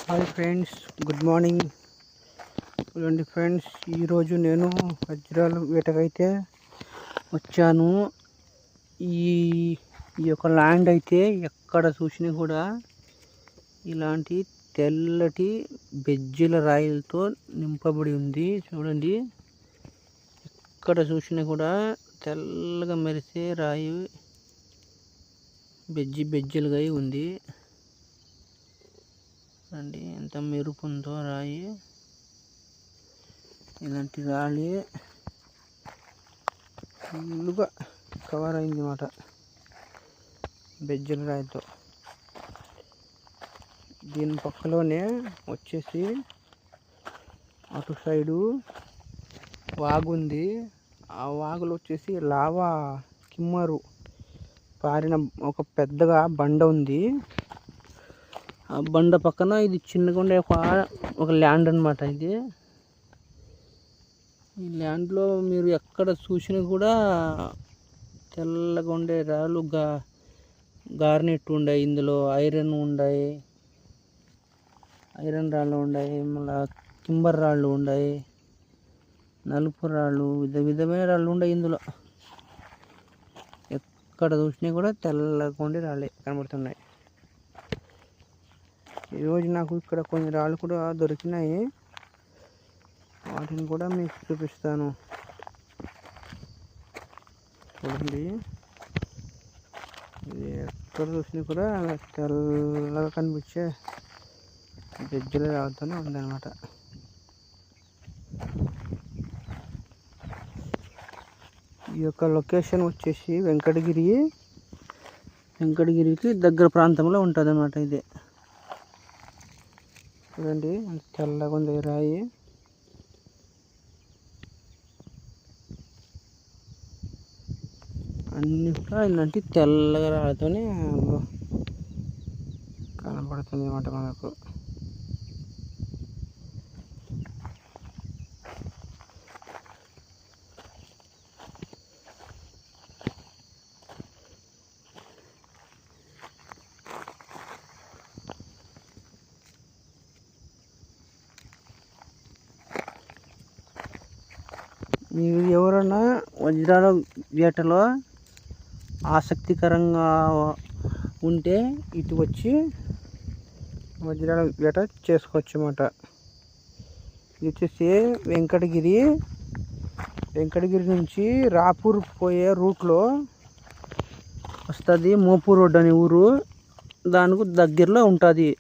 Hi friends, good morning. చూడండి friends, ఈరోజు నేను వజ్రాలు వేటకైతే వచ్చాను. ఈ యొక్క ల్యాండ్ అయితే ఎక్కడ చూసినా కూడా ఇలాంటి తెల్లటి బెజ్జీల రాయిలతో నింపబడి ఉంది. చూడండి, ఎక్కడ చూసినా కూడా తెల్లగా మెరిసే రాయి బెజ్జీలుగా ఉంది. అండి ఎంత మెరుపు ఉందో రాయి. ఇలాంటి రాయి ఫుల్గా కవర్ అయింది అన్నమాట బెజ్జీల రాయితో. దీని పక్కలోనే వచ్చేసి అటు సైడు వాగు ఉంది. ఆ వాగులో వచ్చేసి లావా కిమ్మరు పారిన ఒక పెద్దగా బండ ఉంది. ఆ బండ పక్కన ఇది చిన్నగా ఉండే ఒక ల్యాండ్ అన్నమాట. ఇది ఈ ల్యాండ్లో మీరు ఎక్కడ చూసినా కూడా తెల్లగా ఉండే రాళ్ళు గార్నెట్ ఉన్నాయి. ఇందులో ఐరన్ ఉన్నాయి, ఐరన్ రాళ్ళు ఉన్నాయి, మళ్ళీ కింబర్ రాళ్ళు ఉన్నాయి, నలుపు రాళ్ళు, విధమైన రాళ్ళు ఉన్నాయి. ఇందులో ఎక్కడ చూసినా కూడా తెల్లగా ఉండే రాళ్ళే కనబడుతున్నాయి. ఈరోజు నాకు ఇక్కడ కొన్ని రాళ్ళు కూడా దొరికినాయి. వాటిని కూడా మీకు చూపిస్తాను. చూడండి, ఇది ఎక్కడ చూసినా కూడా తెల్లగా కనిపించే బెజ్జీల రాళ్ళతోనే ఉందన్నమాట. ఈ యొక్క లొకేషన్ వచ్చేసి వెంకటగిరికి దగ్గర ప్రాంతంలో ఉంటుంది అన్నమాట. ఇది చూడండి, తెల్లగా ఉంది రాయి. అన్ని కూడా ఇలాంటి తెల్లగా రాళ్ళతోనే కనబడుతుంది అన్నమాట మనకు. మీరు ఎవరైనా వజ్రాల వేటలో ఆసక్తికరంగా ఉంటే ఇటు వచ్చి వజ్రాల వేట చేసుకోవచ్చు అన్నమాట. ఇది వచ్చేసి వెంకటగిరి నుంచి రాపూర్ పోయే రూట్లో వస్తుంది. మోపూర్ రోడ్ అనే ఊరు దానికి దగ్గరలో ఉంటుంది.